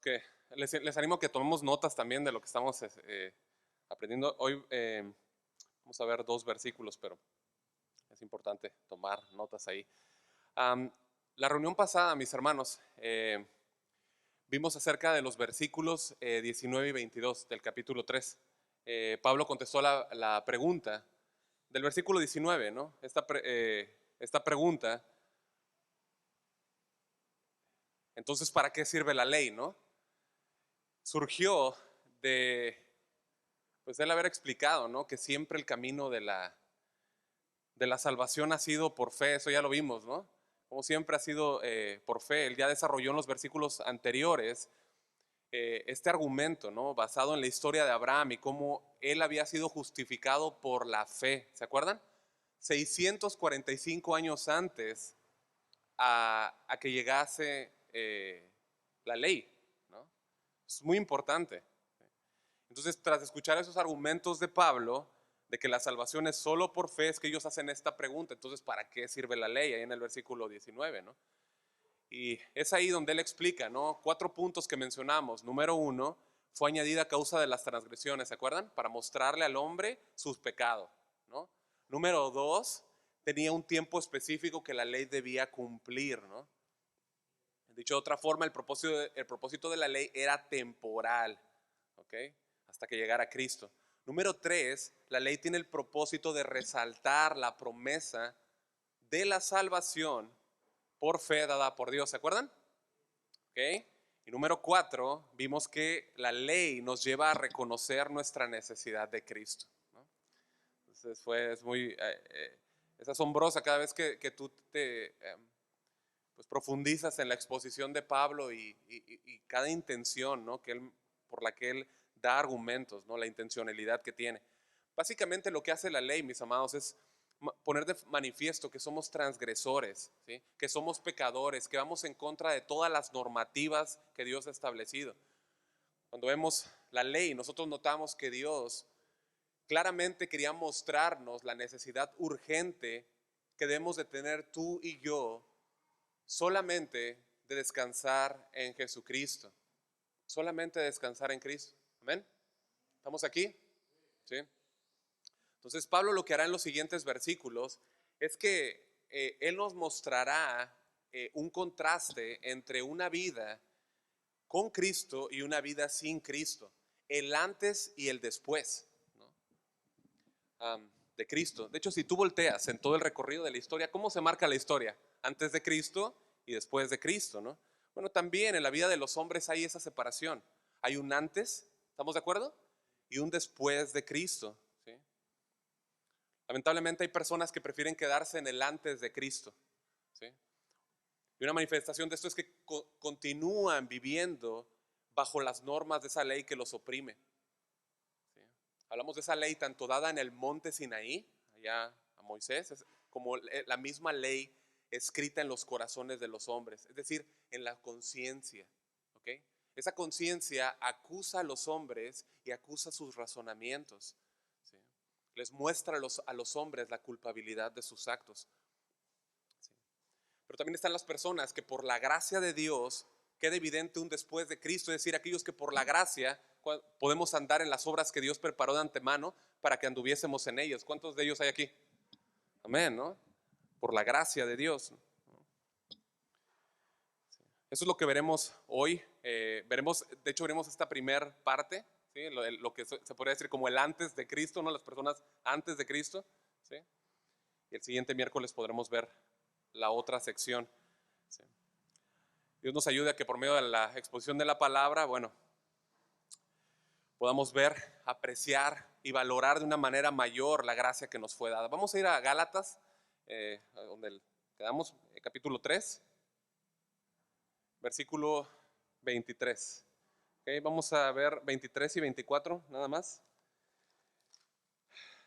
Que les animo a que tomemos notas también de lo que estamos aprendiendo. Hoy vamos a ver 2 versículos, pero es importante tomar notas ahí. Am, la reunión pasada, mis hermanos, vimos acerca de los versículos 19 y 22 del capítulo 3. Pablo contestó la pregunta del versículo 19, ¿no? Esta pregunta, entonces, ¿para qué sirve la ley, no? Surgió de, pues, de él haber explicado, ¿no? Que siempre el camino de la salvación ha sido por fe, eso ya lo vimos, ¿no? Como siempre ha sido por fe. Él ya desarrolló en los versículos anteriores este argumento, ¿no? Basado en la historia de Abraham y cómo él había sido justificado por la fe. ¿Se acuerdan? 645 años antes a que llegase la ley, ¿no? Es muy importante. Entonces, tras escuchar esos argumentos de Pablo, de que la salvación es solo por fe, es que ellos hacen esta pregunta. Entonces, ¿para qué sirve la ley? Ahí en el versículo 19, ¿no? Y es ahí donde él explica, ¿no? 4 puntos que mencionamos. Número 1, fue añadida a causa de las transgresiones, ¿se acuerdan? Para mostrarle al hombre sus pecados, ¿no? Número 2, tenía un tiempo específico que la ley debía cumplir, ¿no? Dicho de otra forma, el propósito de la ley era temporal, ¿ok? Hasta que llegara Cristo. Número 3, la ley tiene el propósito de resaltar la promesa de la salvación por fe dada por Dios, ¿se acuerdan? ¿Ok? Y número 4, vimos que la ley nos lleva a reconocer nuestra necesidad de Cristo, ¿no? Entonces es asombrosa cada vez que tú pues profundizas en la exposición de Pablo y cada intención, ¿no? Por la que él da argumentos, ¿no? La intencionalidad que tiene. Básicamente lo que hace la ley, mis amados, es poner de manifiesto que somos transgresores, ¿sí? Que somos pecadores, que vamos en contra de todas las normativas que Dios ha establecido. Cuando vemos la ley, nosotros notamos que Dios claramente quería mostrarnos la necesidad urgente que debemos de tener tú y yo solamente de descansar en Jesucristo. Solamente descansar en Cristo. Amén. ¿Estamos aquí? Sí. Entonces Pablo lo que hará en los siguientes versículos es que él nos mostrará un contraste entre una vida con Cristo y una vida sin Cristo, el antes y el después, ¿no? De Cristo. De hecho, si tú volteas en todo el recorrido de la historia, ¿cómo se marca la historia? Antes de Cristo y después de Cristo, ¿no? Bueno, también en la vida de los hombres hay esa separación. Hay un antes, ¿estamos de acuerdo? Y un después de Cristo, ¿sí? Lamentablemente hay personas que prefieren quedarse en el antes de Cristo, ¿sí? Y una manifestación de esto es que continúan viviendo bajo las normas de esa ley que los oprime, ¿sí? Hablamos de esa ley tanto dada en el monte Sinaí, allá a Moisés, como la misma ley escrita en los corazones de los hombres, es decir, en la conciencia, ¿ok? Esa conciencia acusa a los hombres y acusa sus razonamientos, ¿sí? Les muestra a los hombres la culpabilidad de sus actos, ¿sí? Pero también están las personas que por la gracia de Dios queda evidente un después de Cristo, es decir, aquellos que por la gracia podemos andar en las obras que Dios preparó de antemano para que anduviésemos en ellas. ¿Cuántos de ellos hay aquí? Amén, ¿no? Por la gracia de Dios. Eso es lo que veremos hoy. De hecho, veremos esta primer parte, ¿sí? Lo que se podría decir como el antes de Cristo, ¿no? Las personas antes de Cristo, ¿sí? Y el siguiente miércoles podremos ver la otra sección, ¿sí? Dios nos ayude a que por medio de la exposición de la palabra, bueno, podamos ver, apreciar y valorar de una manera mayor la gracia que nos fue dada. Vamos a ir a Gálatas, donde quedamos, capítulo 3, versículo 23. Okay, vamos a ver 23 y 24 nada más,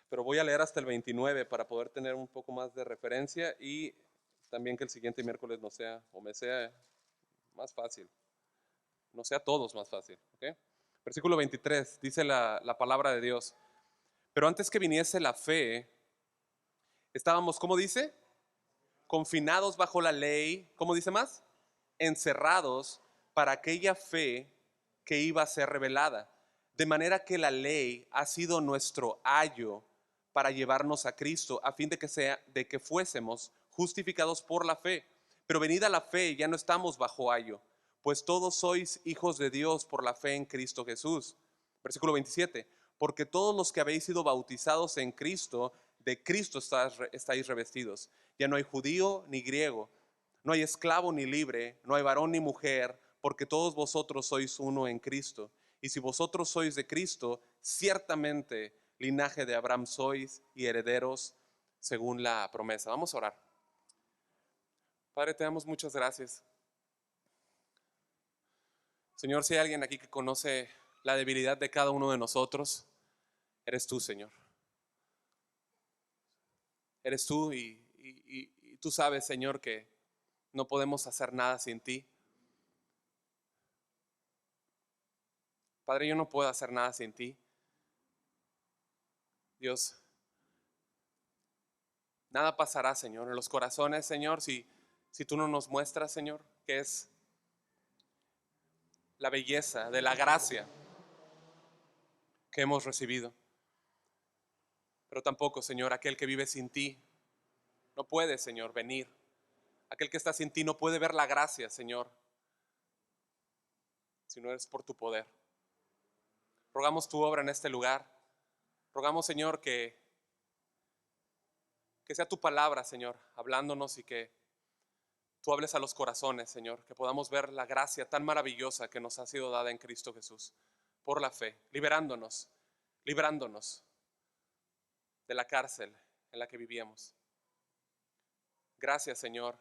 pero voy a leer hasta el 29 para poder tener un poco más de referencia y también que el siguiente miércoles no sea, o me sea más fácil, no sea a todos más fácil. ¿Okay? Versículo 23 dice la palabra de Dios: pero antes que viniese la fe, estábamos, ¿cómo dice? Confinados bajo la ley. ¿Cómo dice más? Encerrados para aquella fe que iba a ser revelada. De manera que la ley ha sido nuestro ayo para llevarnos a Cristo, a fin de que fuésemos justificados por la fe. Pero venida la fe, ya no estamos bajo ayo, pues todos sois hijos de Dios por la fe en Cristo Jesús. Versículo 27, porque todos los que habéis sido bautizados en Cristo, de Cristo estáis revestidos. Ya no hay judío ni griego, no hay esclavo ni libre, no hay varón ni mujer, porque todos vosotros sois uno en Cristo. Y si vosotros sois de Cristo, ciertamente linaje de Abraham sois y herederos según la promesa. Vamos a orar. Padre, te damos muchas gracias. Señor, si hay alguien aquí que conoce la debilidad de cada uno de nosotros, eres tú, Señor. Eres tú y tú sabes, Señor, que no podemos hacer nada sin ti. Padre, yo no puedo hacer nada sin ti. Dios, nada pasará, Señor, en los corazones, Señor, si tú no nos muestras, Señor, que es la belleza de la gracia que hemos recibido. Pero tampoco, Señor, aquel que vive sin ti no puede, Señor, venir. Aquel que está sin ti no puede ver la gracia, Señor, si no es por tu poder. Rogamos tu obra en este lugar. Rogamos, Señor, que sea tu palabra, Señor, hablándonos y que tú hables a los corazones, Señor, que podamos ver la gracia tan maravillosa que nos ha sido dada en Cristo Jesús, por la fe, librándonos de la cárcel en la que vivíamos. Gracias, Señor,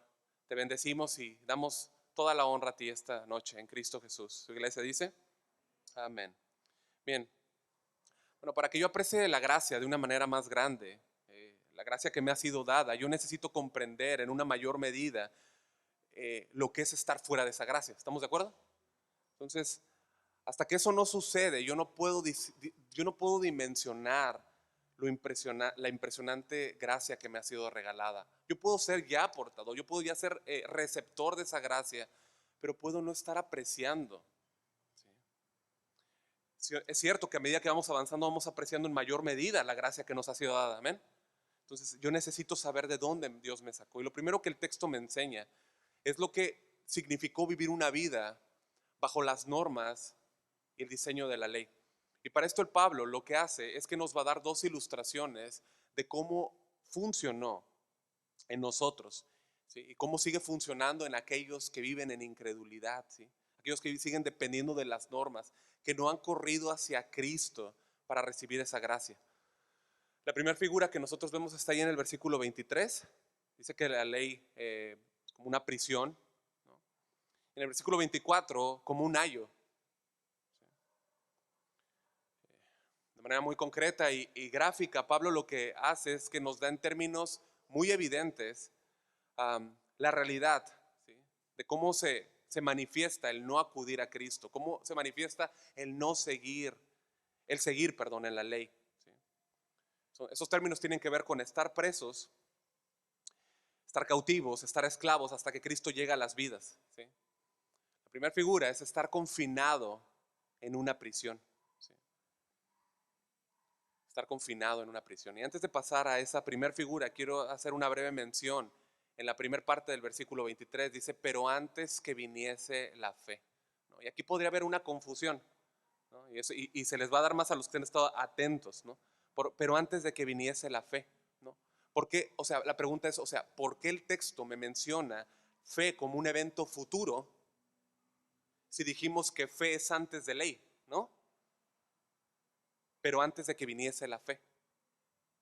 te bendecimos y damos toda la honra a ti esta noche en Cristo Jesús. Su iglesia dice, amén. Bien, bueno, para que yo aprecie la gracia de una manera más grande, la gracia que me ha sido dada, yo necesito comprender en una mayor medida lo que es estar fuera de esa gracia. ¿Estamos de acuerdo? Entonces, hasta que eso no sucede, yo no puedo dimensionar la impresionante gracia que me ha sido regalada. Yo puedo ser ya portador, yo puedo ya ser receptor de esa gracia, pero puedo no estar apreciando. ¿Sí? Es cierto que a medida que vamos avanzando vamos apreciando en mayor medida la gracia que nos ha sido dada. Amén. Entonces yo necesito saber de dónde Dios me sacó. Y lo primero que el texto me enseña es lo que significó vivir una vida bajo las normas y el diseño de la ley. Y para esto el Pablo lo que hace es que nos va a dar dos ilustraciones de cómo funcionó en nosotros, ¿sí? Y cómo sigue funcionando en aquellos que viven en incredulidad, ¿sí? Aquellos que siguen dependiendo de las normas, que no han corrido hacia Cristo para recibir esa gracia. La primera figura que nosotros vemos está ahí en el versículo 23. Dice que la ley es como una prisión, ¿no? En el versículo 24, como un ayo. De manera muy concreta y gráfica, Pablo lo que hace es que nos da en términos muy evidentes la realidad, ¿sí? De cómo se manifiesta el no acudir a Cristo, cómo se manifiesta el no seguir, perdón, en la ley, ¿sí? Esos términos tienen que ver con estar presos, estar cautivos, estar esclavos hasta que Cristo llega a las vidas, ¿sí? La primera figura es estar confinado en una prisión. Estar confinado en una prisión. Y antes de pasar a esa primera figura, quiero hacer una breve mención. En la primera parte del versículo 23 dice, pero antes que viniese la fe, ¿no? Y aquí podría haber una confusión, ¿no? Y se les va a dar más a los que han estado atentos, ¿no? Pero antes de que viniese la fe, ¿no? ¿Por qué? O sea, la pregunta es, o sea, ¿por qué el texto me menciona fe como un evento futuro si dijimos que fe es antes de ley, ¿no? Pero antes de que viniese la fe,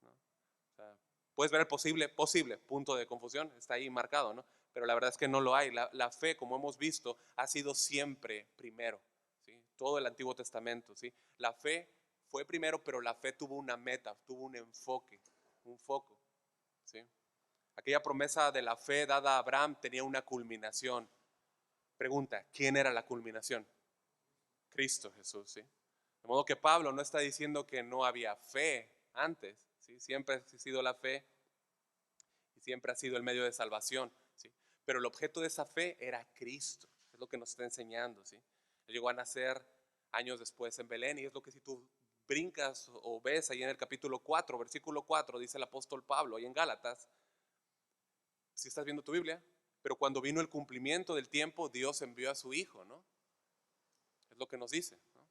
¿no? O sea, puedes ver el posible punto de confusión, está ahí marcado, ¿no? Pero la verdad es que no lo hay. La fe, como hemos visto, ha sido siempre primero, ¿sí? Todo el Antiguo Testamento, ¿sí? La fe fue primero, pero la fe tuvo una meta, tuvo un enfoque, un foco, ¿sí? Aquella promesa de la fe dada a Abraham tenía una culminación. Pregunta, ¿quién era la culminación? Cristo Jesús, ¿sí? De modo que Pablo no está diciendo que no había fe antes, ¿sí? Siempre ha existido la fe y siempre ha sido el medio de salvación, ¿sí? Pero el objeto de esa fe era Cristo, es lo que nos está enseñando, ¿sí? Él llegó a nacer años después en Belén. Y es lo que si tú brincas o ves ahí en el capítulo 4, versículo 4, dice el apóstol Pablo, ahí en Gálatas, si estás viendo tu Biblia, pero cuando vino el cumplimiento del tiempo, Dios envió a su Hijo, ¿no? Es lo que nos dice, ¿no?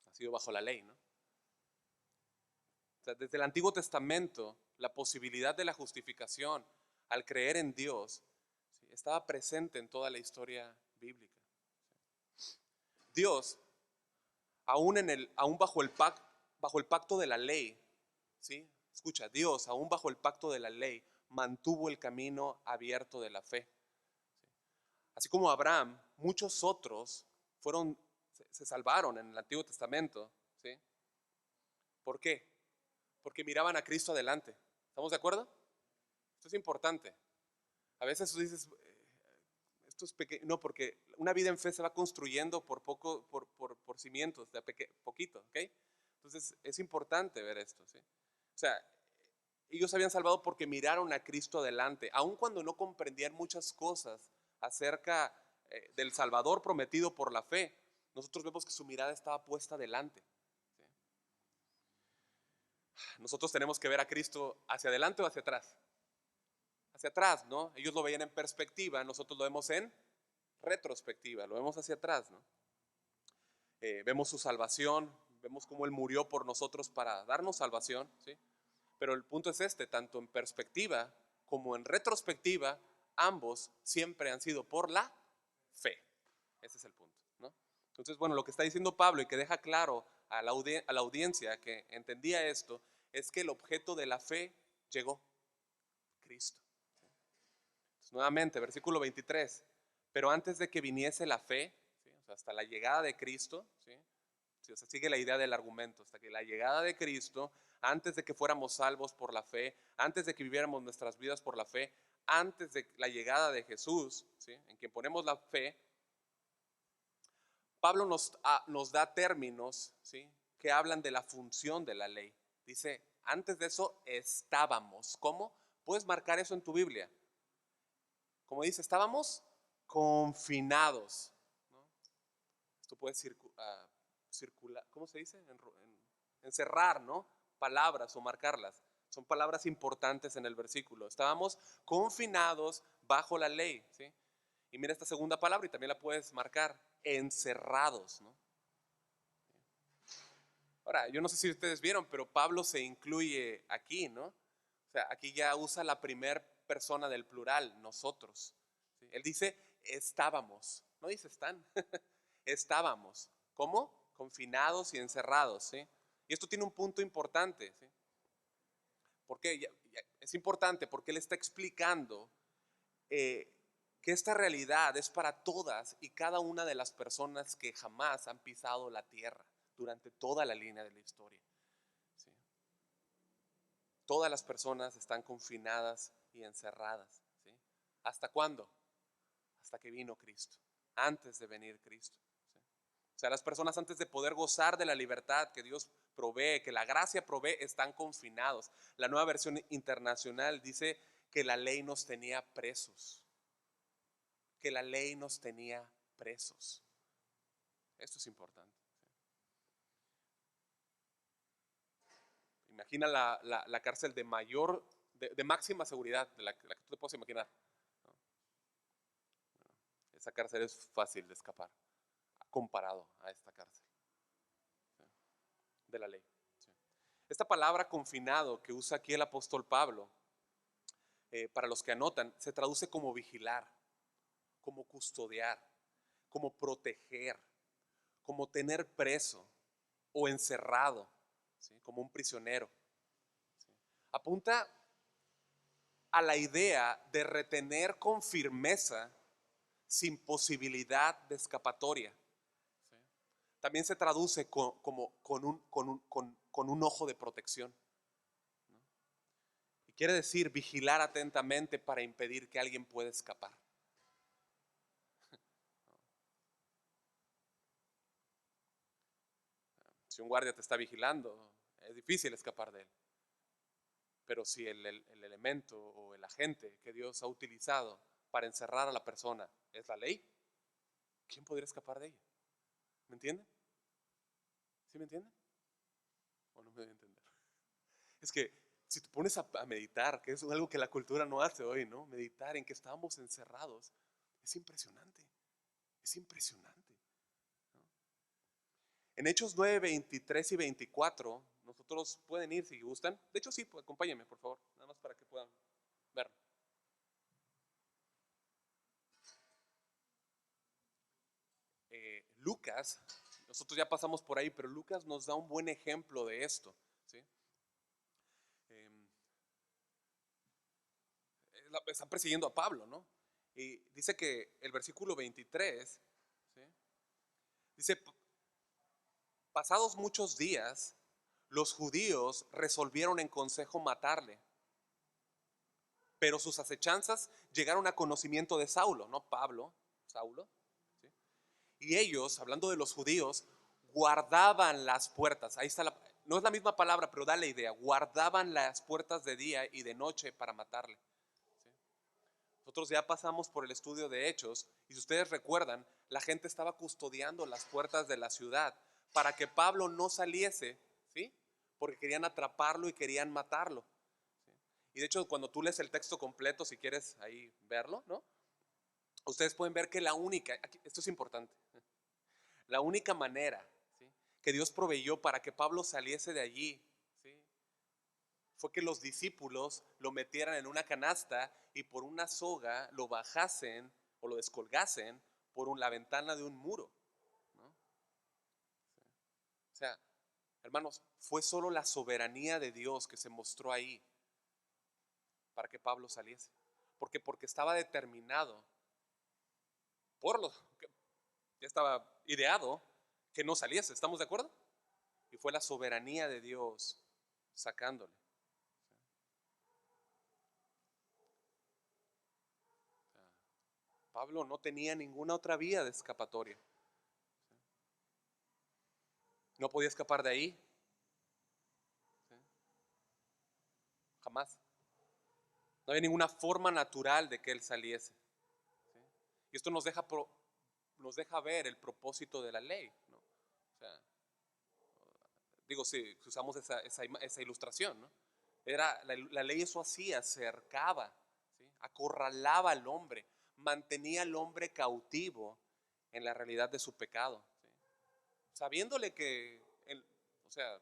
Ha sido bajo la ley, ¿no? O sea, desde el Antiguo Testamento, la posibilidad de la justificación al creer en Dios, ¿sí?, estaba presente en toda la historia bíblica. Dios, aún bajo el pacto de la ley, ¿sí? Escucha, Dios, aún bajo el pacto de la ley, mantuvo el camino abierto de la fe. Así como Abraham, muchos otros se salvaron en el Antiguo Testamento, ¿sí? ¿Por qué? Porque miraban a Cristo adelante. ¿Estamos de acuerdo? Esto es importante. A veces tú dices, esto es pequeño. No, porque una vida en fe se va construyendo por cimientos, de poquito, ¿ok? Entonces es importante ver esto, ¿sí? O sea, ellos se habían salvado porque miraron a Cristo adelante, aun cuando no comprendían muchas cosas acerca del Salvador prometido por la fe. Nosotros vemos que su mirada estaba puesta adelante, ¿sí? Nosotros tenemos que ver a Cristo hacia adelante o hacia atrás. Hacia atrás, ¿no? Ellos lo veían en perspectiva, nosotros lo vemos en retrospectiva, lo vemos hacia atrás, ¿no? Vemos su salvación, vemos cómo Él murió por nosotros para darnos salvación, ¿sí? Pero el punto es este, tanto en perspectiva como en retrospectiva, ambos siempre han sido por la fe. Ese es el punto, ¿no? Entonces, bueno, lo que está diciendo Pablo y que deja claro a la audiencia que entendía esto, es que el objeto de la fe llegó, Cristo. Entonces, nuevamente, versículo 23, pero antes de que viniese la fe, ¿sí?, o sea, hasta la llegada de Cristo, ¿sí? Sí, o sea, sigue la idea del argumento, hasta que la llegada de Cristo, antes de que fuéramos salvos por la fe, antes de que viviéramos nuestras vidas por la fe, antes de la llegada de Jesús, ¿sí?, en quien ponemos la fe, Pablo nos da términos, ¿sí?, que hablan de la función de la ley. Dice, antes de eso estábamos. ¿Cómo? Puedes marcar eso en tu Biblia. Como dice, estábamos confinados, ¿no? Esto puede circular, ¿cómo se dice? Encerrar, ¿no?, palabras o marcarlas. Son palabras importantes en el versículo. Estábamos confinados bajo la ley, ¿sí? Y mira esta segunda palabra y también la puedes marcar, encerrados, ¿no? Ahora, yo no sé si ustedes vieron, pero Pablo se incluye aquí, ¿no? O sea, aquí ya usa la primera persona del plural, nosotros, ¿sí? Él dice, estábamos, no dice están, estábamos. ¿Cómo? Confinados y encerrados, ¿sí? Y esto tiene un punto importante, ¿sí? ¿Por qué? Es importante porque él está explicando que esta realidad es para todas y cada una de las personas que jamás han pisado la tierra durante toda la línea de la historia, ¿sí? Todas las personas están confinadas y encerradas, ¿sí? ¿Hasta cuándo? Hasta que vino Cristo, antes de venir Cristo, ¿sí? O sea, las personas antes de poder gozar de la libertad que Dios provee, que la gracia provee, están confinados. La Nueva Versión Internacional dice que la ley nos tenía presos, que la ley nos tenía presos. Esto es importante. Imagina la cárcel de máxima seguridad, de la que tú te puedes imaginar, ¿no? Esa cárcel es fácil de escapar comparado a esta cárcel, ¿sí?, de la ley, ¿sí? Esta palabra confinado que usa aquí el apóstol Pablo, para los que anotan, se traduce como vigilar, como custodiar, como proteger, como tener preso o encerrado, ¿sí?, como un prisionero, ¿sí? Apunta a la idea de retener con firmeza sin posibilidad de escapatoria, ¿sí? También se traduce como con un ojo de protección, ¿no? Y quiere decir vigilar atentamente para impedir que alguien pueda escapar. Si un guardia te está vigilando, es difícil escapar de él. Pero si el elemento o el agente que Dios ha utilizado para encerrar a la persona es la ley, ¿quién podría escapar de ella? ¿Me entienden? ¿Sí me entienden? ¿O no me voy a entender? Es que si te pones a meditar, que es algo que la cultura no hace hoy, ¿no? Meditar en que estábamos encerrados, es impresionante, es impresionante, ¿no? En Hechos 9, 23 y 24, nosotros pueden ir si gustan. De hecho, sí, pues, acompáñenme, por favor, nada más para que puedan ver. Lucas, nosotros ya pasamos por ahí, pero Lucas nos da un buen ejemplo de esto, ¿sí? Em, Están persiguiendo a Pablo, ¿no? Y dice que el versículo 23, ¿sí? Dice, pasados muchos días, los judíos resolvieron en consejo matarle, pero sus acechanzas llegaron a conocimiento de Saulo, no Pablo, Saulo, ¿sí? Y ellos, hablando de los judíos, guardaban las puertas. Ahí está no es la misma palabra, pero da la idea. Guardaban las puertas de día y de noche para matarle, ¿sí? Nosotros ya pasamos por el estudio de Hechos y si ustedes recuerdan, la gente estaba custodiando las puertas de la ciudad para que Pablo no saliese, ¿sí? Porque querían atraparlo y querían matarlo, ¿sí? Y de hecho, cuando tú lees el texto completo, si quieres ahí verlo, ¿no? Ustedes pueden ver que la única, esto es importante, la única manera, ¿sí?, que Dios proveyó para que Pablo saliese de allí, ¿sí?, fue que los discípulos lo metieran en una canasta y por una soga lo bajasen o lo descolgasen por la ventana de un muro, ¿no? O sea, hermanos, fue solo la soberanía de Dios que se mostró ahí para que Pablo saliese. Porque estaba determinado por lo que ya estaba ideado que no saliese. ¿Estamos de acuerdo? Y fue la soberanía de Dios sacándole. Pablo no tenía ninguna otra vía de escapatoria. No podía escapar de ahí, ¿sí?, jamás. No había ninguna forma natural de que él saliese, ¿sí? Y esto nos deja ver el propósito de la ley, ¿no? O sea, digo, si usamos esa ilustración, ¿no? Era, la ley eso hacía, cercaba, ¿sí?, acorralaba al hombre, mantenía al hombre cautivo en la realidad de su pecado, ¿sí?, sabiéndole que, o sea,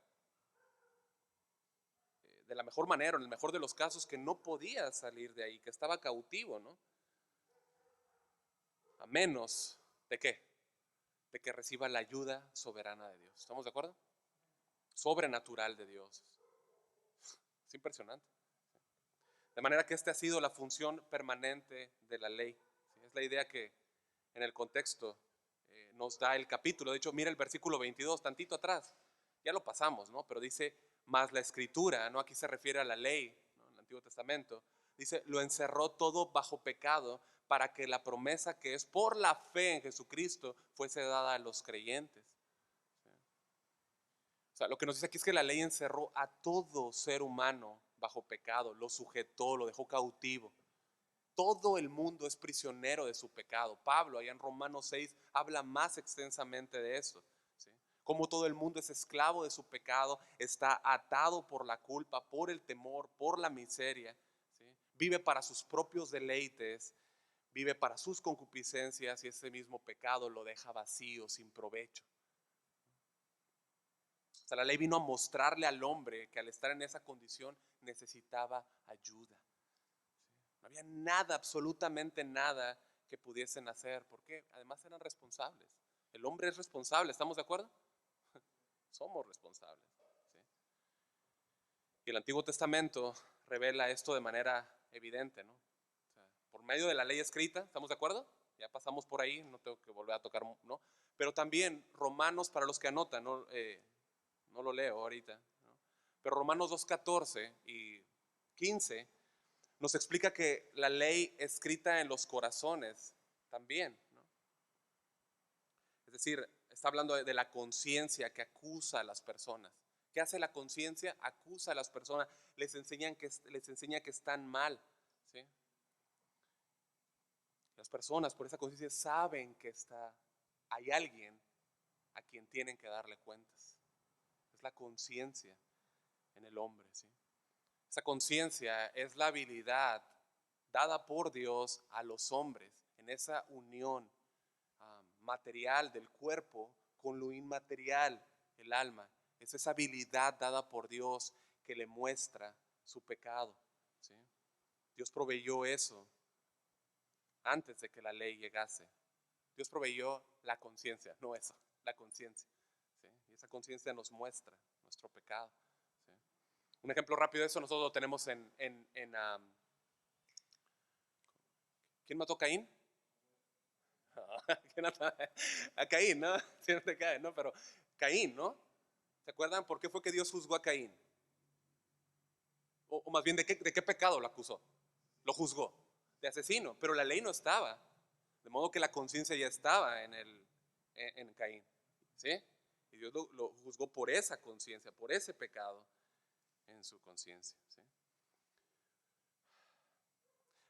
de la mejor manera, en el mejor de los casos, que no podía salir de ahí, que estaba cautivo, ¿no? A menos de qué, de que reciba la ayuda soberana de Dios. ¿Estamos de acuerdo? Sobrenatural de Dios. Es impresionante. De manera que esta ha sido la función permanente de la ley, ¿sí? Es la idea que en el contexto nos da el capítulo. De hecho, mira el versículo 22, tantito atrás. Ya lo pasamos, ¿no? Pero dice, más la escritura, ¿no? Aquí se refiere a la ley, ¿no?, en el Antiguo Testamento. Dice, lo encerró todo bajo pecado para que la promesa que es por la fe en Jesucristo fuese dada a los creyentes. ¿Sí? O sea, lo que nos dice aquí es que la ley encerró a todo ser humano bajo pecado, lo sujetó, lo dejó cautivo. Todo el mundo es prisionero de su pecado. Pablo, allá en Romanos 6, habla más extensamente de eso, ¿sí? Como todo el mundo es esclavo de su pecado, está atado por la culpa, por el temor, por la miseria, ¿sí? Vive para sus propios deleites, vive para sus concupiscencias y ese mismo pecado lo deja vacío, sin provecho. O sea, la ley vino a mostrarle al hombre que al estar en esa condición necesitaba ayuda. No había nada, absolutamente nada que pudiesen hacer, porque además eran responsables. El hombre es responsable, ¿estamos de acuerdo? Somos responsables, ¿sí? Y el Antiguo Testamento revela esto de manera evidente, ¿no? O sea, por medio de la ley escrita, ¿estamos de acuerdo? Ya pasamos por ahí, no tengo que volver a tocar, ¿no? Pero también Romanos, para los que anotan, no, no lo leo ahorita, ¿no? Pero Romanos 2:14 y 15 nos explica que la ley escrita en los corazones también, ¿no? Es decir, está hablando de la conciencia que acusa a las personas. ¿Qué hace la conciencia? Acusa a las personas, les enseña que están mal, ¿sí? Las personas por esa conciencia saben que hay alguien a quien tienen que darle cuentas. Es la conciencia en el hombre, ¿sí? Esa conciencia es la habilidad dada por Dios a los hombres en esa unión material del cuerpo con lo inmaterial, el alma. Es esa habilidad dada por Dios que le muestra su pecado, ¿sí? Dios proveyó eso antes de que la ley llegase. Dios proveyó la conciencia, no eso, la conciencia, ¿sí? Y esa conciencia nos muestra nuestro pecado, ¿sí? Un ejemplo rápido de eso nosotros lo tenemos ¿quién mató a Caín? A Caín, ¿no? Si no te cae, ¿no? Pero Caín, ¿no? ¿Se acuerdan por qué fue que Dios juzgó a Caín? O más bien, ¿de qué pecado lo acusó? Lo juzgó de asesino, pero la ley no estaba. De modo que la conciencia ya estaba en Caín, ¿sí? Y Dios lo juzgó por esa conciencia, por ese pecado en su conciencia, ¿sí?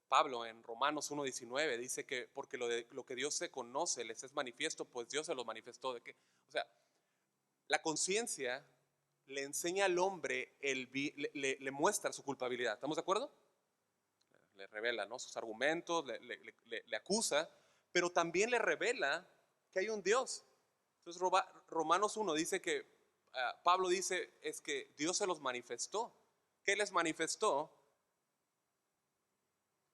Pablo en Romanos 1:19 dice que porque lo que Dios se conoce les es manifiesto, pues Dios se lo manifestó. O sea, la conciencia le enseña al hombre, le muestra su culpabilidad. ¿Estamos de acuerdo? Le revela, ¿no?, sus argumentos, le acusa, pero también le revela que hay un Dios. Entonces Romanos 1 dice que Pablo dice es que Dios se los manifestó. ¿Qué les manifestó?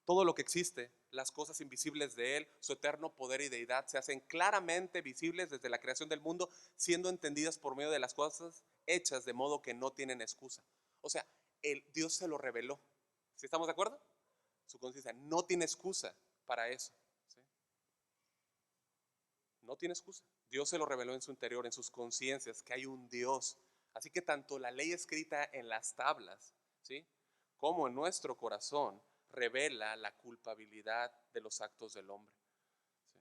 Todo lo que existe, las cosas invisibles de Él, su eterno poder y deidad se hacen claramente visibles desde la creación del mundo, siendo entendidas por medio de las cosas hechas, de modo que no tienen excusa. O sea, Dios se lo reveló. ¿Sí estamos de acuerdo? Su conciencia no tiene excusa para eso, ¿sí? No tiene excusa. Dios se lo reveló en su interior, en sus conciencias, que hay un Dios. Así que tanto la ley escrita en las tablas, ¿sí?, como en nuestro corazón, revela la culpabilidad de los actos del hombre, ¿sí?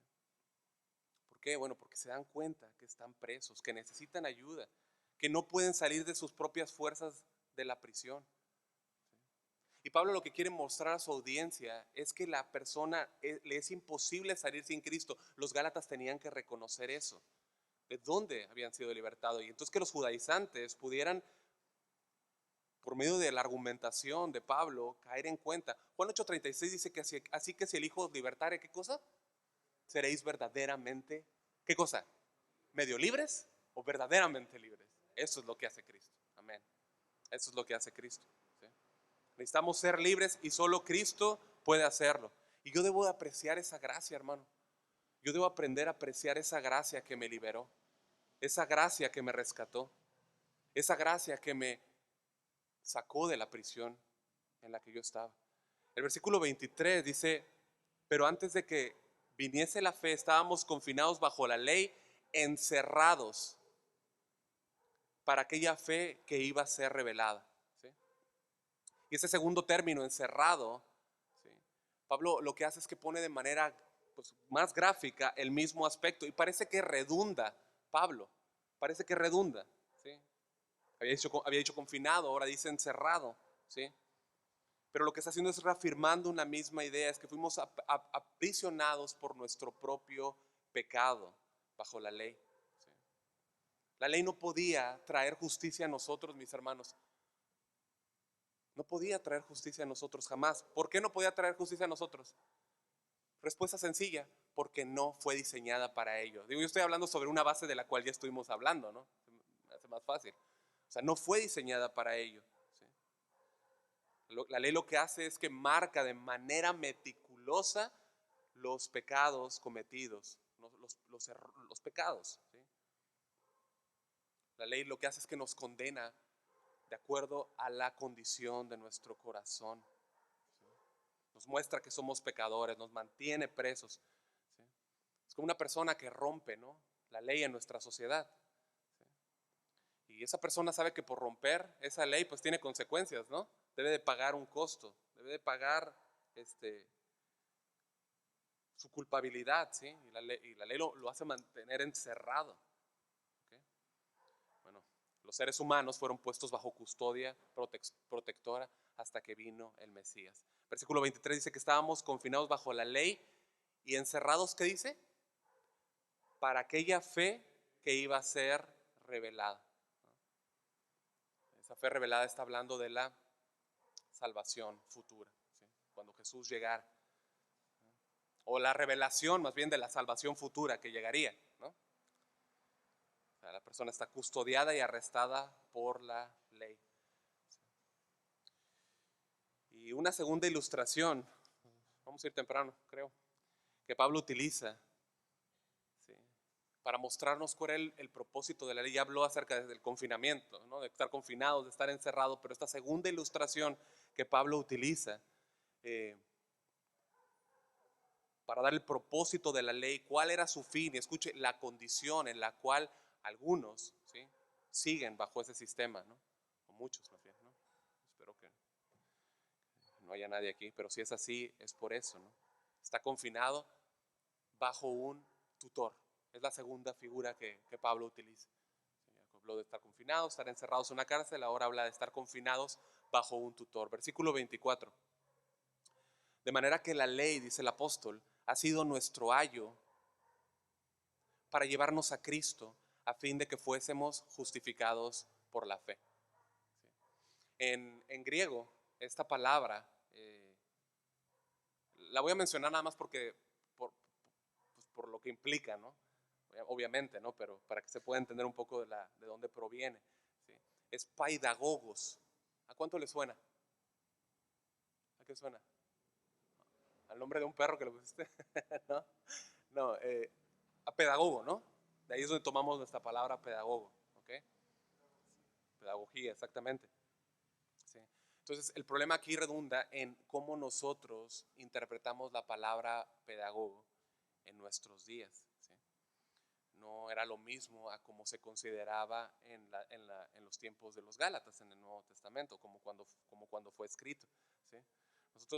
¿Por qué? Bueno, porque se dan cuenta que están presos, que necesitan ayuda, que no pueden salir de sus propias fuerzas de la prisión. Y Pablo lo que quiere mostrar a su audiencia es que la persona le es imposible salir sin Cristo. Los gálatas tenían que reconocer eso, de dónde habían sido libertados. Y entonces que los judaizantes pudieran, por medio de la argumentación de Pablo, caer en cuenta. Juan 8:36 dice que así que si el Hijo os libertare, ¿qué cosa? Seréis verdaderamente, ¿qué cosa? ¿Medio libres o verdaderamente libres? Eso es lo que hace Cristo. Amén. Eso es lo que hace Cristo, ¿sí? Necesitamos ser libres y solo Cristo puede hacerlo. Y yo debo de apreciar esa gracia, hermano. Yo debo aprender a apreciar esa gracia que me liberó, esa gracia que me rescató, esa gracia que me sacó de la prisión en la que yo estaba. El versículo 23 dice, pero antes de que viniese la fe, estábamos confinados bajo la ley, encerrados para aquella fe que iba a ser revelada, ¿sí? Y ese segundo término, encerrado, ¿sí?, Pablo lo que hace es que pone de manera, pues, más gráfica el mismo aspecto, y parece que redunda. Pablo parece que redunda, ¿sí? Había dicho confinado, ahora dice encerrado, ¿sí? Pero lo que está haciendo es reafirmando una misma idea, es que fuimos aprisionados por nuestro propio pecado bajo la ley, ¿sí? La ley no podía traer justicia a nosotros, mis hermanos. No podía traer justicia a nosotros jamás. ¿Por qué no podía traer justicia a nosotros? Respuesta sencilla, porque no fue diseñada para ello. Digo, yo estoy hablando sobre una base de la cual ya estuvimos hablando, ¿no? Me hace más fácil. O sea, no fue diseñada para ello, ¿sí? La ley lo que hace es que marca de manera meticulosa los pecados cometidos, los pecados, ¿sí? La ley lo que hace es que nos condena de acuerdo a la condición de nuestro corazón, ¿sí? Nos muestra que somos pecadores, nos mantiene presos, ¿sí? Es como una persona que rompe, ¿no?, la ley en nuestra sociedad, ¿sí? Y esa persona sabe que por romper esa ley pues tiene consecuencias, ¿no? Debe de pagar un costo, debe de pagar su culpabilidad, ¿sí? Y la ley lo hace mantener encerrado, ¿okay? Bueno, los seres humanos fueron puestos bajo custodia protectora hasta que vino el Mesías. Versículo 23 dice que estábamos confinados bajo la ley y encerrados, ¿qué dice? Para aquella fe que iba a ser revelada. Esa fe revelada está hablando de la salvación futura, ¿sí? Cuando Jesús llegara. O la revelación más bien de la salvación futura que llegaría, ¿no? O sea, la persona está custodiada y arrestada por la ley. Y una segunda ilustración, vamos a ir temprano, creo, que Pablo utiliza, ¿sí?, para mostrarnos cuál era el propósito de la ley. Ya habló acerca del confinamiento, ¿no?, de estar confinados, de estar encerrados, pero esta segunda ilustración que Pablo utiliza para dar el propósito de la ley, cuál era su fin, y escuche, la condición en la cual algunos, ¿sí?, siguen bajo ese sistema, ¿no?, o muchos más bien, ¿no? Espero que no haya nadie aquí, pero si es así, es por eso, ¿no? Está confinado bajo un tutor. Es la segunda figura que Pablo utiliza. Habló de estar confinados, estar encerrados en una cárcel, ahora habla de estar confinados bajo un tutor. Versículo 24. De manera que la ley, dice el apóstol, ha sido nuestro ayo para llevarnos a Cristo a fin de que fuésemos justificados por la fe. En griego, esta palabra, la voy a mencionar nada más porque por lo que implica, ¿no? Obviamente, ¿no? Pero para que se pueda entender un poco de dónde proviene, ¿sí? Es paidagogos. ¿A cuánto le suena? ¿A qué suena? ¿Al nombre de un perro que le pusiste? ¿No? No, a pedagogo, ¿no? De ahí es donde tomamos nuestra palabra pedagogo, ¿ok? Pedagogía, exactamente. ¿Sí? Entonces, el problema aquí redunda en cómo nosotros interpretamos la palabra pedagogo en nuestros días, ¿sí? No era lo mismo a como se consideraba en los tiempos de los Gálatas en el Nuevo Testamento, como cuando fue escrito, ¿sí?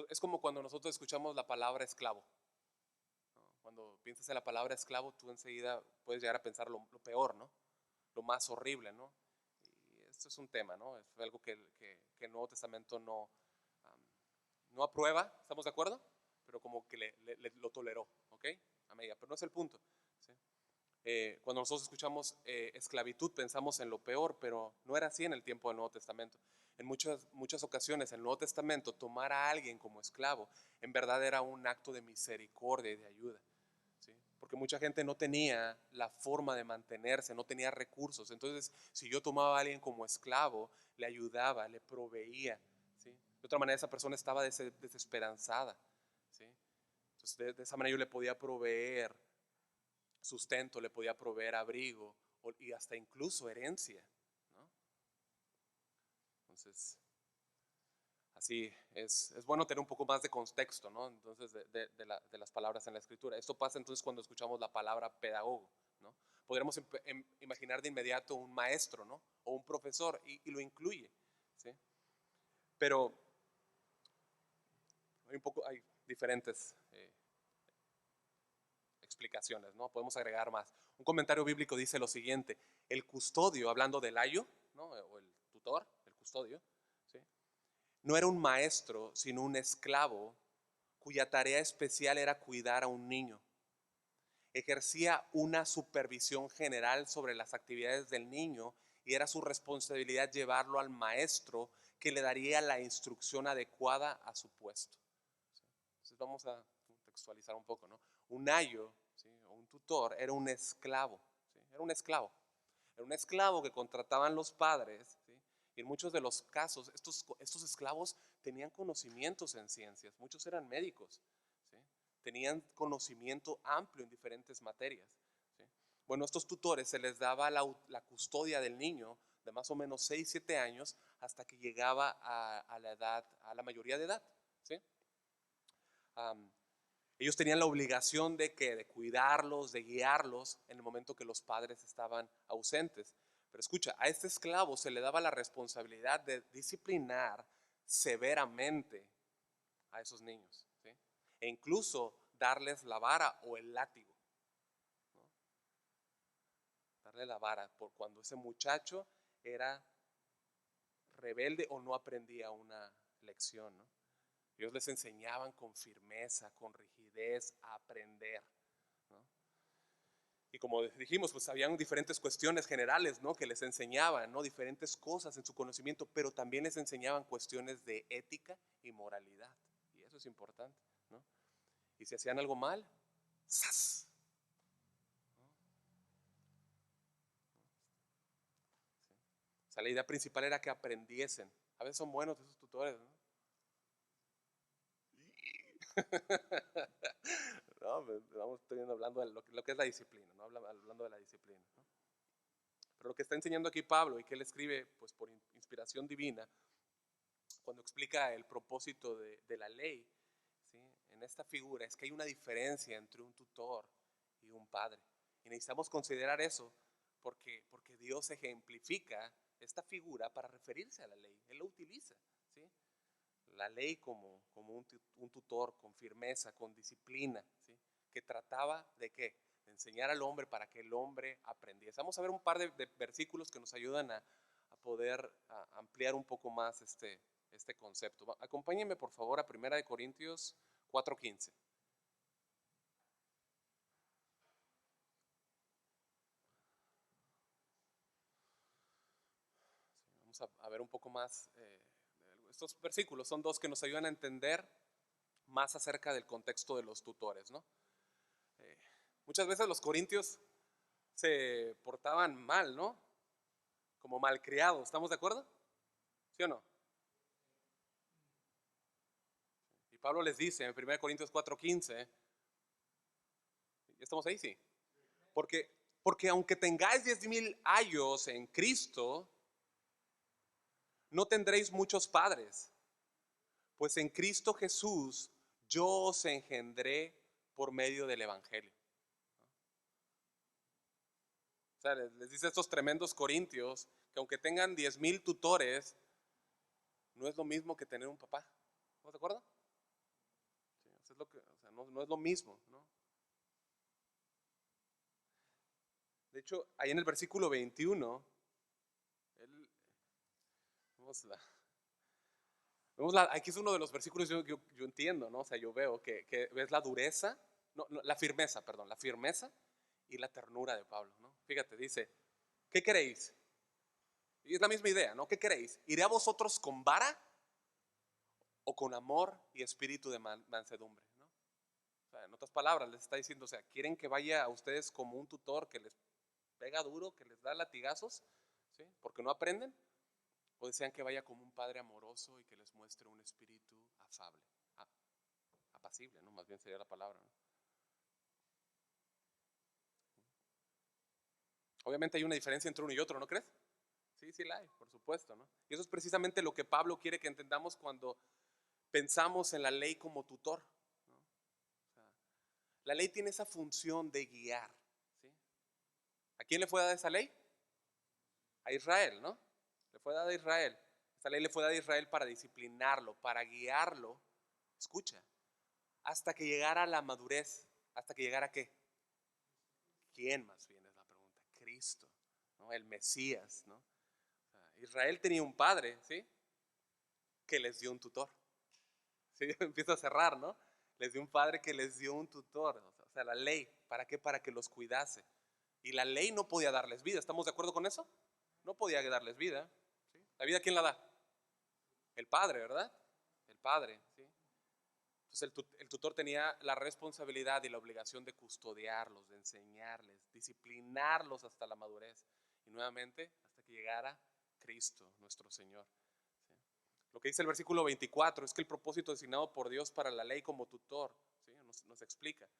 Es como cuando nosotros escuchamos la palabra esclavo, ¿no? Cuando piensas en la palabra esclavo, tú enseguida puedes llegar a pensar lo peor, ¿no? Lo más horrible, ¿no? Y esto es un tema, ¿no? Es algo que el Nuevo Testamento no aprueba, ¿estamos de acuerdo? Pero como que lo toleró, ¿ok? A medida, pero no es el punto, ¿sí? Cuando nosotros escuchamos esclavitud pensamos en lo peor, pero no era así en el tiempo del Nuevo Testamento. En muchas ocasiones el Nuevo Testamento tomar a alguien como esclavo en verdad era un acto de misericordia y de ayuda, ¿sí? Porque mucha gente no tenía la forma de mantenerse, no tenía recursos. Entonces, si yo tomaba a alguien como esclavo, le ayudaba, le proveía, ¿sí? De otra manera, esa persona estaba desesperanzada, ¿sí? Entonces, de esa manera yo le podía proveer sustento, le podía proveer abrigo y hasta incluso herencia, ¿no? Entonces, así es bueno tener un poco más de contexto, ¿no? Entonces, de las palabras en la escritura. Esto pasa entonces cuando escuchamos la palabra pedagogo, ¿no? Podríamos imaginar de inmediato un maestro, ¿no? O un profesor, y lo incluye, ¿sí? Pero hay diferentes explicaciones, ¿no? Podemos agregar más. Un comentario bíblico dice lo siguiente: el custodio, hablando del ayo, ¿no?, o el tutor, el custodio, ¿sí?, no era un maestro, sino un esclavo cuya tarea especial era cuidar a un niño. Ejercía una supervisión general sobre las actividades del niño y era su responsabilidad llevarlo al maestro que le daría la instrucción adecuada a su puesto. Entonces vamos a contextualizar un poco, ¿no? Un ayo, ¿sí?, o un tutor era un esclavo, ¿sí? Era un esclavo. Era un esclavo que contrataban los padres, ¿sí? Y en muchos de los casos estos esclavos tenían conocimientos en ciencias, muchos eran médicos, ¿sí? Tenían conocimiento amplio en diferentes materias, ¿sí? Bueno, a estos tutores se les daba la custodia del niño de más o menos 6, 7 años hasta que llegaba a la mayoría de edad, ¿sí? Ellos tenían la obligación de cuidarlos, de guiarlos en el momento que los padres estaban ausentes. Pero escucha, a este esclavo se le daba la responsabilidad de disciplinar severamente a esos niños, ¿sí? E incluso darles la vara o el látigo, ¿no? Darle la vara por cuando ese muchacho era rebelde o no aprendía una lección, ¿no? Ellos les enseñaban con firmeza, con rigidez a aprender, ¿no? Y como dijimos, pues habían diferentes cuestiones generales, ¿no? Que les enseñaban, ¿no? Diferentes cosas en su conocimiento, pero también les enseñaban cuestiones de ética y moralidad. Y eso es importante, ¿no? Y si hacían algo mal, ¡zas! O sea, la idea principal era que aprendiesen. A veces son buenos esos tutores, ¿no? No, pues, vamos hablando de lo que es la disciplina, ¿no? Hablando de la disciplina, ¿no? Pero lo que está enseñando aquí Pablo y que él escribe pues por inspiración divina, cuando explica el propósito de la ley, ¿sí? En esta figura es que hay una diferencia entre un tutor y un padre. Y necesitamos considerar eso porque Dios ejemplifica esta figura para referirse a la ley. Él lo utiliza, ¿sí? La ley como un tutor con firmeza, con disciplina, ¿sí? Que trataba de ¿qué? De enseñar al hombre para que el hombre aprendiese. Vamos a ver un par de versículos que nos ayudan a poder ampliar un poco más este concepto. Acompáñenme por favor a 1 Corintios 4:15. Vamos a ver un poco más. Estos versículos son dos que nos ayudan a entender más acerca del contexto de los tutores, ¿no? Eh, Muchas veces los corintios se portaban mal, ¿no? Como malcriados, ¿estamos de acuerdo? ¿Sí o no? Y Pablo les dice en 1 Corintios 4:15, ¿estamos ahí? Sí. Porque aunque tengáis 10,000 años en Cristo, no tendréis muchos padres, pues en Cristo Jesús yo os engendré por medio del Evangelio. O sea, les dice a estos tremendos corintios que aunque tengan 10,000 tutores, no es lo mismo que tener un papá. ¿Estamos de acuerdo? Sí, es lo que, o sea, no es lo mismo, ¿no? De hecho, ahí en el versículo 21, él, vemos aquí es uno de los versículos yo entiendo, ¿no? O sea, yo veo que ves la dureza, no, la firmeza, perdón, la firmeza y la ternura de Pablo, ¿no? Fíjate, dice, ¿qué queréis? Y es la misma idea, ¿no? ¿Qué queréis? ¿Iré a vosotros con vara o con amor y espíritu de mansedumbre, ¿no? O sea, en otras palabras, les está diciendo, o sea, ¿quieren que vaya a ustedes como un tutor que les pega duro, que les da latigazos, ¿sí? Porque no aprenden? ¿O desean que vaya como un padre amoroso y que les muestre un espíritu afable, apacible, ¿no? Más bien sería la palabra, ¿no? Obviamente hay una diferencia entre uno y otro, ¿no crees? Sí, sí la hay, por supuesto, ¿no? Y eso es precisamente lo que Pablo quiere que entendamos cuando pensamos en la ley como tutor, ¿no? O sea, la ley tiene esa función de guiar, ¿sí? ¿A quién le fue dada esa ley? A Israel, ¿no? Le fue dada a Israel. Esa ley le fue dada a Israel para disciplinarlo, para guiarlo. Escucha, hasta que llegara a la madurez. ¿Hasta que llegara a qué? ¿Quién más bien es la pregunta? Cristo, ¿no? El Mesías, ¿no? O sea, Israel tenía un padre, ¿sí? Que les dio un tutor. ¿Sí? Empieza a cerrar, ¿no? Les dio un padre que les dio un tutor. O sea, la ley, ¿para qué? Para que los cuidase. Y la ley no podía darles vida. ¿Estamos de acuerdo con eso? No podía darles vida. ¿Sí? ¿La vida quién la da? El padre, ¿verdad? El padre, ¿sí? Entonces el tutor tenía la responsabilidad y la obligación de custodiarlos, de enseñarles, disciplinarlos hasta la madurez y nuevamente hasta que llegara Cristo, nuestro Señor. ¿Sí? Lo que dice el versículo 24 es que el propósito designado por Dios para la ley como tutor, ¿sí? nos explica,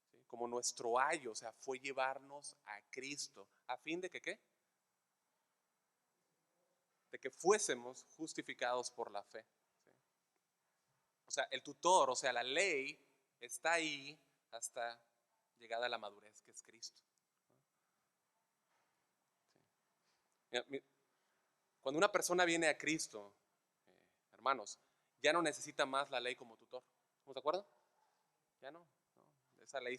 ¿sí? Como nuestro ayo, o sea, fue llevarnos a Cristo, a fin de que ¿qué? De que fuésemos justificados por la fe. ¿Sí? O sea, el tutor, o sea, la ley está ahí hasta llegada a la madurez, que es Cristo. ¿Sí? Cuando una persona viene a Cristo, hermanos, ya no necesita más la ley como tutor. ¿Estamos de acuerdo? Ya no. Esa ley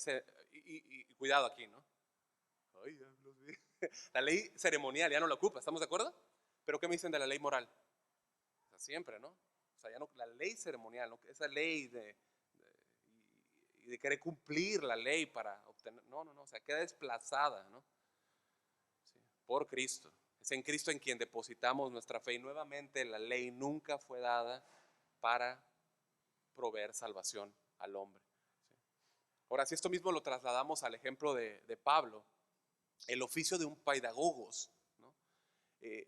y cuidado aquí, ¿no? Ay, ya los vi. La ley ceremonial ya no la ocupa, ¿estamos de acuerdo? Pero ¿qué me dicen de la ley moral? O sea, siempre, ¿no? O sea, ya no, la ley ceremonial, ¿no? Esa ley de querer cumplir la ley para obtener, no, o sea, queda desplazada, ¿no? Sí, por Cristo. Es en Cristo en quien depositamos nuestra fe y nuevamente la ley nunca fue dada para proveer salvación al hombre. ¿Sí? Ahora, si esto mismo lo trasladamos al ejemplo de Pablo, el oficio de un paidagogos, ¿no? Eh,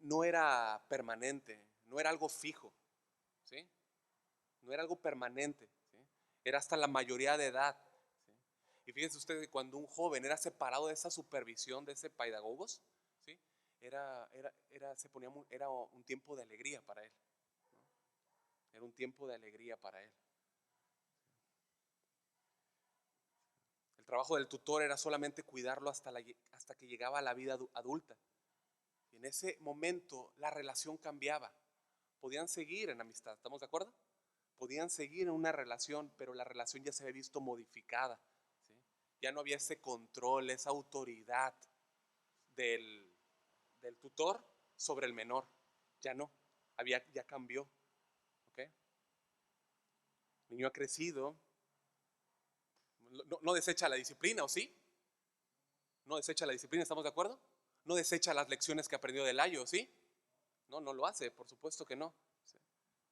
no era permanente, no era algo fijo, ¿sí? No era algo permanente, ¿sí? Era hasta la mayoría de edad, ¿sí? Y fíjense ustedes que cuando un joven era separado de esa supervisión de ese paidagogos, ¿sí? Era un tiempo de alegría para él, ¿no? Era un tiempo de alegría para él. El trabajo del tutor era solamente cuidarlo hasta que llegaba a la vida adulta. Y en ese momento la relación cambiaba. Podían seguir en amistad, ¿estamos de acuerdo? Podían seguir en una relación, pero la relación ya se había visto modificada, ¿sí? Ya no había ese control, esa autoridad del, del tutor sobre el menor. Ya no, ya cambió, ¿ok? El niño ha crecido, no desecha la disciplina, ¿o sí? No desecha la disciplina, ¿estamos de acuerdo? No desecha las lecciones que aprendió del ayo, ¿sí? No lo hace, por supuesto que no, ¿sí?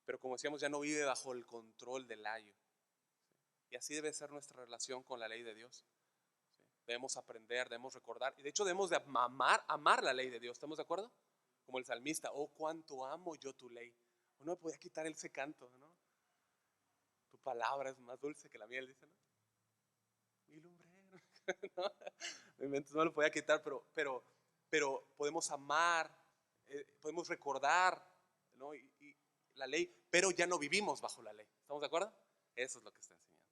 Pero como decíamos, ya no vive bajo el control del ayo. Y así debe ser nuestra relación con la ley de Dios, ¿sí? Debemos aprender, debemos recordar, y de hecho debemos de amar la ley de Dios, ¿estamos de acuerdo? Como el salmista, oh, cuánto amo yo tu ley. No me podía quitar ese canto, ¿no? Tu palabra es más dulce que la miel, dice, ¿no? Mi lumbrero. ¿No? No lo podía quitar, pero podemos amar, podemos recordar, ¿no? Y la ley, pero ya no vivimos bajo la ley. ¿Estamos de acuerdo? Eso es lo que está enseñando.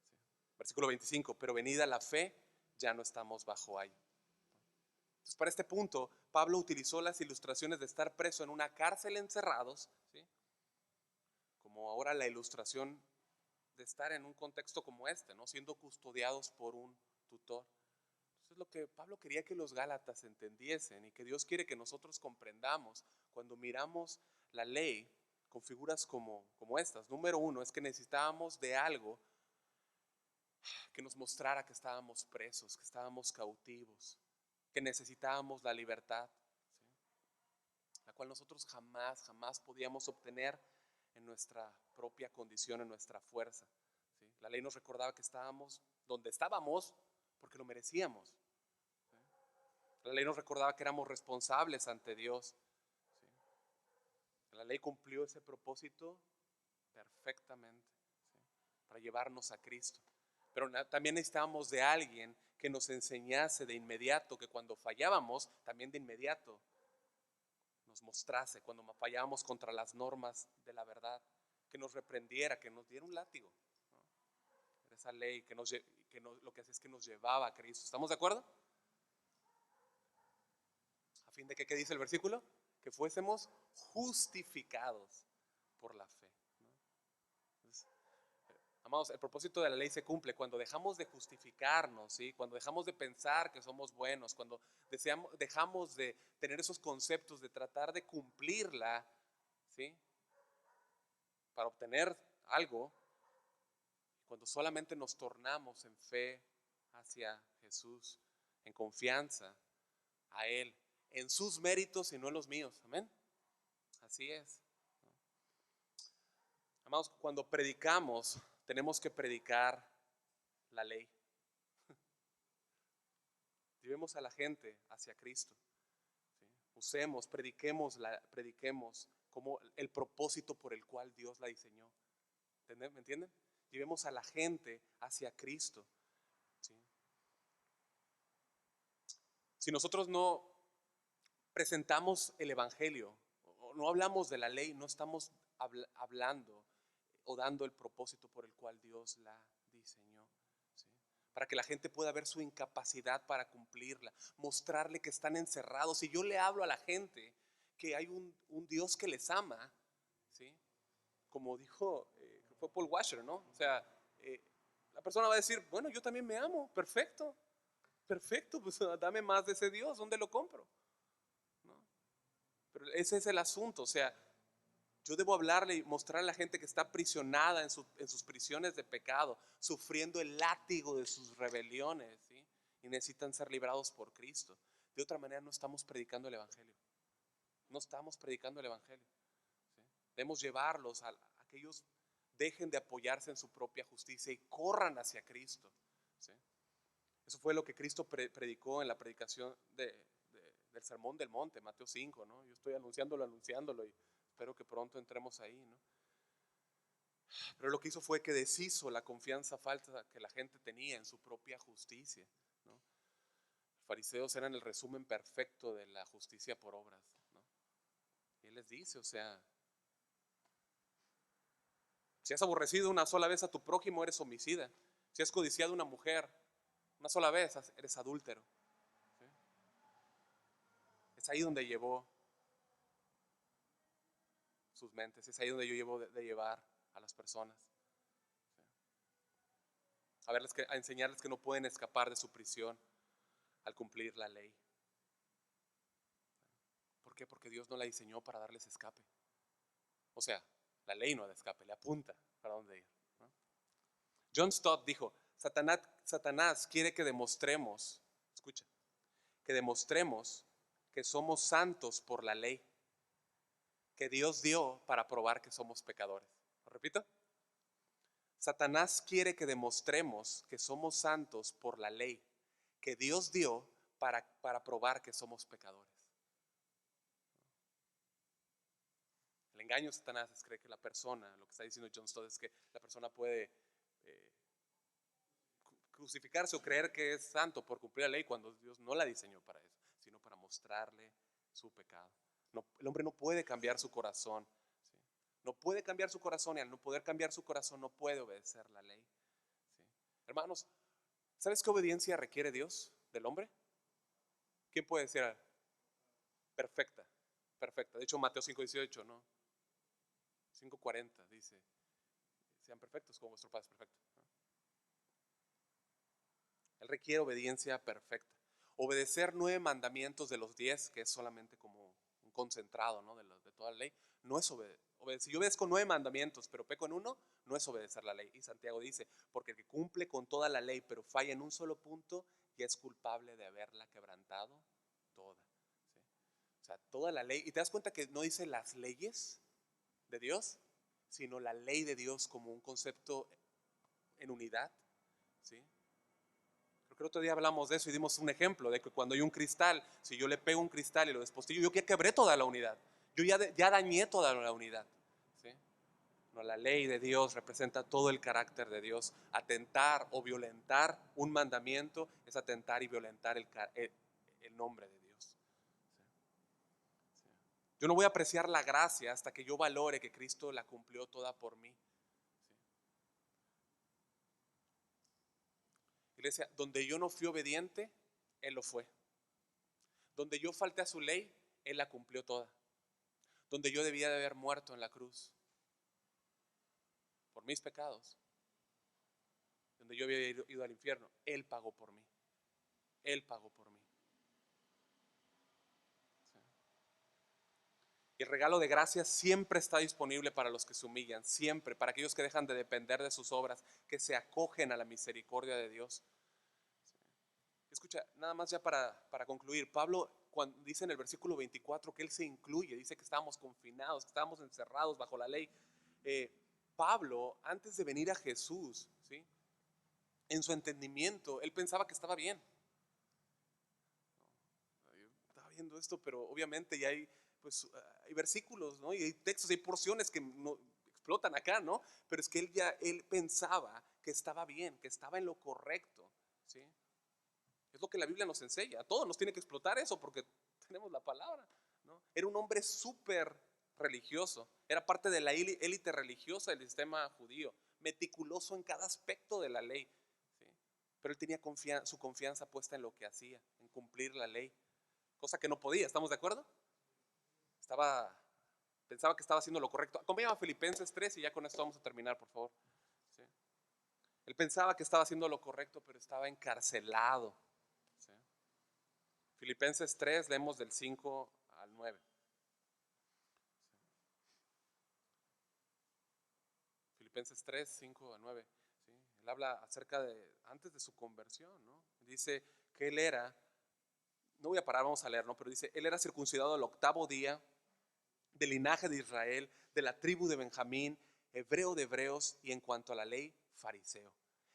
¿Sí? Versículo 25, pero venida la fe, ya no estamos bajo ahí. Entonces, para este punto, Pablo utilizó las ilustraciones de estar preso en una cárcel encerrados, ¿sí? Como ahora la ilustración de estar en un contexto como este, ¿no? Siendo custodiados por un tutor. Eso es lo que Pablo quería que los Gálatas entendiesen y que Dios quiere que nosotros comprendamos cuando miramos la ley con figuras como estas. Número uno es que necesitábamos de algo que nos mostrara que estábamos presos, que estábamos cautivos, que necesitábamos la libertad, ¿sí? La cual nosotros jamás podíamos obtener en nuestra propia condición, en nuestra fuerza, ¿sí? La ley nos recordaba que estábamos donde estábamos porque lo merecíamos. La ley nos recordaba que éramos responsables ante Dios, ¿sí? La ley cumplió ese propósito perfectamente, ¿sí? Para llevarnos a Cristo. Pero también necesitábamos de alguien que nos enseñase de inmediato, que cuando fallábamos, también de inmediato nos mostrase, cuando fallábamos contra las normas de la verdad, que nos reprendiera, que nos diera un látigo, ¿no? Esa ley lo que hacía es que nos llevaba a Cristo. ¿Estamos de acuerdo? A fin de que, ¿qué dice el versículo? Que fuésemos justificados por la fe, ¿no? Entonces, amados, el propósito de la ley se cumple cuando dejamos de justificarnos, ¿sí? Cuando dejamos de pensar que somos buenos, cuando dejamos de tener esos conceptos de tratar de cumplirla, ¿sí? Para obtener algo, cuando solamente nos tornamos en fe hacia Jesús, en confianza a Él, en sus méritos y no en los míos. Amén. Así es. Amados, cuando predicamos, tenemos que predicar la ley. Llevemos a la gente hacia Cristo, ¿sí? Prediquemos como el propósito por el cual Dios la diseñó. ¿Me entienden? Llevemos a la gente hacia Cristo, ¿sí? Si nosotros no presentamos el Evangelio, o no hablamos de la ley, no estamos hablando o dando el propósito por el cual Dios la diseñó, ¿sí? Para que la gente pueda ver su incapacidad para cumplirla, mostrarle que están encerrados. Si yo le hablo a la gente que hay un Dios que les ama, ¿sí? Como dijo, fue Paul Washer, ¿no? O sea, la persona va a decir, bueno, yo también me amo, perfecto, pues dame más de ese Dios, ¿dónde lo compro? ¿No? Pero ese es el asunto, o sea, Yo debo hablarle y mostrarle a la gente que está aprisionada en sus prisiones de pecado, sufriendo el látigo de sus rebeliones, ¿sí? Y necesitan ser librados por Cristo. De otra manera no estamos predicando el Evangelio. No estamos predicando el Evangelio, ¿sí? Debemos llevarlos a que ellos dejen de apoyarse en su propia justicia y corran hacia Cristo, ¿sí? Eso fue lo que Cristo predicó en la predicación del Sermón del Monte, Mateo 5, ¿no? Yo estoy anunciándolo y espero que pronto entremos ahí, ¿no? Pero lo que hizo fue que deshizo la confianza falsa que la gente tenía en su propia justicia, ¿no? Los fariseos eran el resumen perfecto de la justicia por obras, ¿no? Y él les dice, o sea, si has aborrecido una sola vez a tu prójimo, eres homicida. Si has codiciado a una mujer una sola vez, eres adúltero, ¿sí? Es ahí donde llevó sus mentes, es ahí donde yo llevo de llevar a las personas, ¿sí? A enseñarles que no pueden escapar de su prisión al cumplir la ley. ¿Por qué? Porque Dios no la diseñó para darles escape. O sea, la ley no da escape, le apunta para dónde ir, ¿no? John Stott dijo, Satanás quiere que demostremos, escucha, que demostremos que somos santos por la ley que Dios dio para probar que somos pecadores. ¿Lo repito? Satanás quiere que demostremos que somos santos por la ley que Dios dio para probar que somos pecadores. El engaño de Satanás es creer que la persona, lo que está diciendo John Stott es que la persona puede crucificarse o creer que es santo por cumplir la ley cuando Dios no la diseñó para eso, sino para mostrarle su pecado. No, el hombre no puede cambiar su corazón, ¿sí? No puede cambiar su corazón y al no poder cambiar su corazón no puede obedecer la ley, ¿sí? Hermanos, ¿sabes qué obediencia requiere Dios del hombre? ¿Quién puede decir? Perfecta, perfecta. De hecho, Mateo 5:18, ¿no? 5:40 dice, sean perfectos como vuestro Padre es perfecto, ¿no? Él requiere obediencia perfecta. Obedecer 9 mandamientos de los 10, que es solamente como un concentrado, ¿no? de toda la ley, no es obedecer. Si yo obedezco 9 mandamientos, pero peco en uno, no es obedecer la ley. Y Santiago dice, porque el que cumple con toda la ley, pero falla en un solo punto, ya es culpable de haberla quebrantado toda, ¿sí? O sea, toda la ley. Y te das cuenta que no dice las leyes de Dios, sino la ley de Dios como un concepto en unidad, ¿sí? Creo que el otro día hablamos de eso y dimos un ejemplo de que cuando hay un cristal, si yo le pego un cristal y lo despostillo, yo ya quebré toda la unidad, yo ya dañé toda la unidad, ¿sí? No, la ley de Dios representa todo el carácter de Dios. Atentar o violentar un mandamiento es atentar y violentar el nombre de Dios, ¿sí? Yo no voy a apreciar la gracia hasta que yo valore que Cristo la cumplió toda por mí, ¿sí? Iglesia, donde yo no fui obediente, Él lo fue. Donde yo falté a su ley, Él la cumplió toda. Donde yo debía de haber muerto en la cruz por mis pecados, donde yo había ido al infierno, Él pagó por mí. Él pagó por mí, ¿sí? Y el regalo de gracia siempre está disponible para los que se humillan, siempre, para aquellos que dejan de depender de sus obras, que se acogen a la misericordia de Dios, ¿sí? Escucha, nada más ya para concluir, Pablo cuando dice en el versículo 24 que él se incluye, dice que estábamos confinados, que estábamos encerrados bajo la ley. Pablo, antes de venir a Jesús, ¿sí? En su entendimiento, él pensaba que estaba bien. Yo estaba viendo esto, pero obviamente ya hay, pues, hay versículos, ¿no? Y hay textos, hay porciones que no explotan acá, ¿no? Pero es que él pensaba que estaba bien, que estaba en lo correcto, ¿sí? Es lo que la Biblia nos enseña. A todos nos tiene que explotar eso porque tenemos la palabra, ¿no? Era un hombre súper religioso, era parte de la élite religiosa del sistema judío, meticuloso en cada aspecto de la ley, ¿sí? Pero él tenía su confianza puesta en lo que hacía, en cumplir la ley, cosa que no podía, ¿estamos de acuerdo? Pensaba que estaba haciendo lo correcto. Acompáñame a Filipenses 3 y ya con esto vamos a terminar, por favor, ¿sí? Él pensaba que estaba haciendo lo correcto, pero estaba encarcelado, ¿sí? Filipenses 3, leemos del 5 al 9. Filipenses 3, 5 a 9. ¿Sí? Él habla acerca de antes de su conversión, ¿no? Dice que él era, no voy a parar, vamos a leer, ¿no? Pero dice, él era circuncidado al 8º día, del linaje de Israel, de la tribu de Benjamín, hebreo de hebreos, y en cuanto a la ley, fariseo.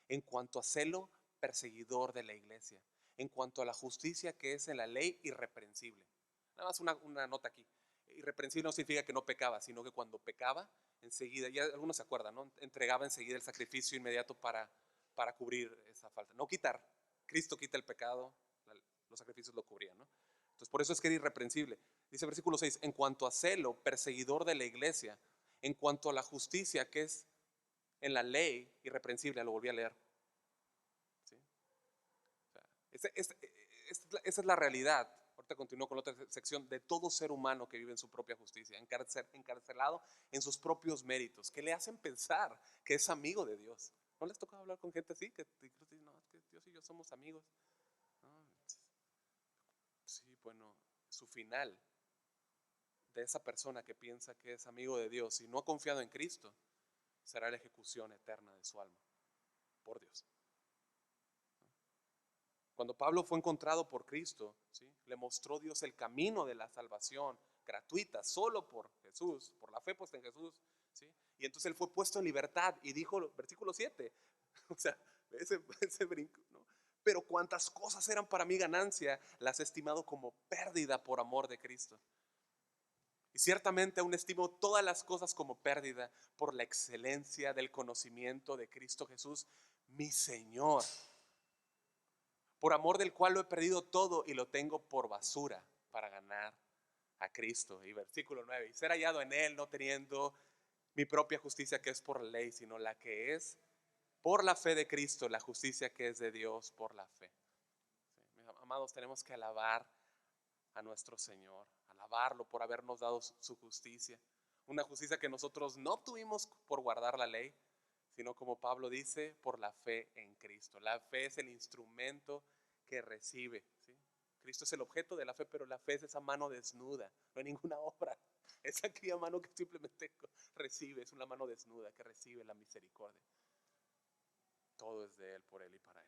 En cuanto a celo, perseguidor de la iglesia. En cuanto a la justicia que es en la ley, irreprensible. Nada más una nota aquí. Irreprensible no significa que no pecaba, sino que cuando pecaba, enseguida, ya algunos se acuerdan, ¿no? Entregaba enseguida el sacrificio inmediato para cubrir esa falta. No quitar. Cristo quita el pecado, los sacrificios lo cubrían, ¿no? Entonces por eso es que era irreprensible. Dice versículo 6, en cuanto a celo, perseguidor de la iglesia, en cuanto a la justicia que es en la ley, irreprensible, lo volví a leer. ¿Sí? O sea, esa es la realidad. Ahorita continúo con la otra sección de todo ser humano que vive en su propia justicia, encarcelado en sus propios méritos, que le hacen pensar que es amigo de Dios. ¿No les toca hablar con gente así? Que dicen, no, es que Dios y yo somos amigos. No, sí, bueno, su final de esa persona que piensa que es amigo de Dios y no ha confiado en Cristo será la ejecución eterna de su alma por Dios. Cuando Pablo fue encontrado por Cristo, ¿sí? Le mostró Dios el camino de la salvación gratuita, solo por Jesús, por la fe puesta en Jesús, ¿sí? Y entonces él fue puesto en libertad y dijo, versículo 7, o sea, ese brinco, ¿no? Pero cuantas cosas eran para mí ganancia, las he estimado como pérdida por amor de Cristo. Y ciertamente aún estimo todas las cosas como pérdida por la excelencia del conocimiento de Cristo Jesús, mi Señor, por amor del cual lo he perdido todo y lo tengo por basura para ganar a Cristo. Y versículo 9, y ser hallado en Él, no teniendo mi propia justicia que es por la ley, sino la que es por la fe de Cristo, la justicia que es de Dios por la fe. ¿Sí? Mis amados, tenemos que alabar a nuestro Señor, alabarlo por habernos dado su justicia, una justicia que nosotros no obtuvimos por guardar la ley, sino como Pablo dice, por la fe en Cristo. La fe es el instrumento que recibe, ¿sí? Cristo es el objeto de la fe, pero la fe es esa mano desnuda, no hay ninguna obra, es aquella mano que simplemente recibe, es una mano desnuda que recibe la misericordia. Todo es de Él, por Él y para Él.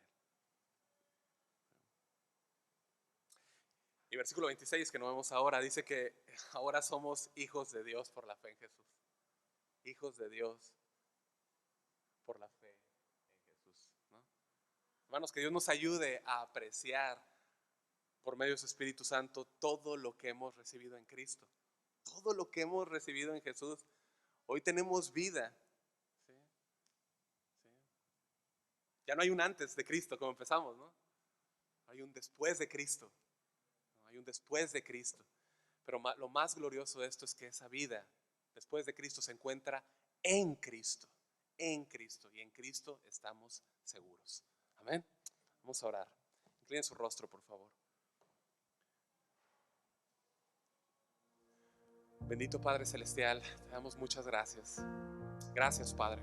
Y versículo 26 que no vemos ahora, dice que ahora somos hijos de Dios por la fe en Jesús. Hijos de Dios por la fe en Jesús, ¿no? Hermanos, que Dios nos ayude a apreciar por medio de su Espíritu Santo todo lo que hemos recibido en Cristo. Todo lo que hemos recibido en Jesús. Hoy tenemos vida, ¿sí? ¿Sí? Ya no hay un antes de Cristo como empezamos, ¿no? Hay un después de Cristo. Hay un después de Cristo. Pero lo más glorioso de esto es que esa vida después de Cristo se encuentra en Cristo. En Cristo. Y en Cristo estamos seguros. Amén. Vamos a orar. Inclinen su rostro, por favor. Bendito Padre Celestial, te damos muchas gracias. Gracias, Padre.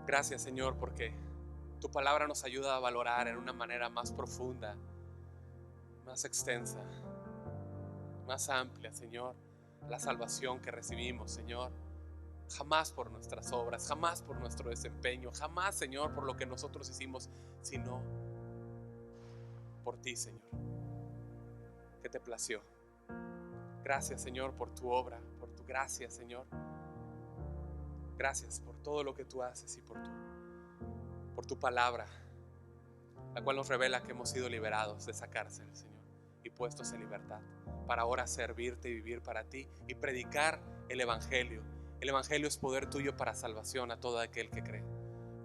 Gracias, Señor, porque tu palabra nos ayuda a valorar en una manera más profunda, más extensa, más amplia, Señor, la salvación que recibimos, Señor. Jamás por nuestras obras, jamás por nuestro desempeño, jamás, Señor, por lo que nosotros hicimos, sino por ti, Señor, que te plació. Gracias, Señor, por tu obra, por tu gracia, Señor. Gracias por todo lo que tú haces y por tu palabra, la cual nos revela que hemos sido liberados de esa cárcel, Señor, y puestos en libertad para ahora servirte y vivir para ti y predicar el Evangelio. El Evangelio es poder tuyo para salvación a todo aquel que cree,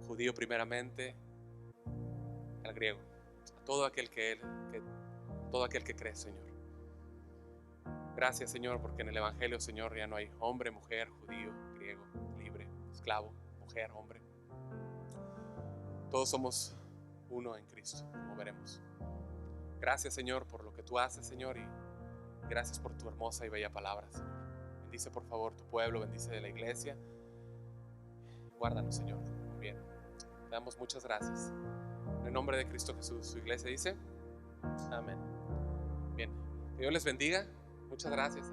judío primeramente, al griego, a todo aquel que cree, Señor. Gracias, Señor, porque en el Evangelio, Señor, ya no hay hombre, mujer, judío, griego, libre, esclavo, mujer, hombre. Todos somos uno en Cristo, como veremos. Gracias, Señor, por lo que tú haces, Señor, y gracias por tu hermosa y bella palabra, Señor. Bendice, por favor, tu pueblo, bendice de la iglesia. Guárdanos, Señor. Muy bien. Te damos muchas gracias. En el nombre de Cristo Jesús, su iglesia dice, amén. Bien. Que Dios les bendiga. Muchas gracias.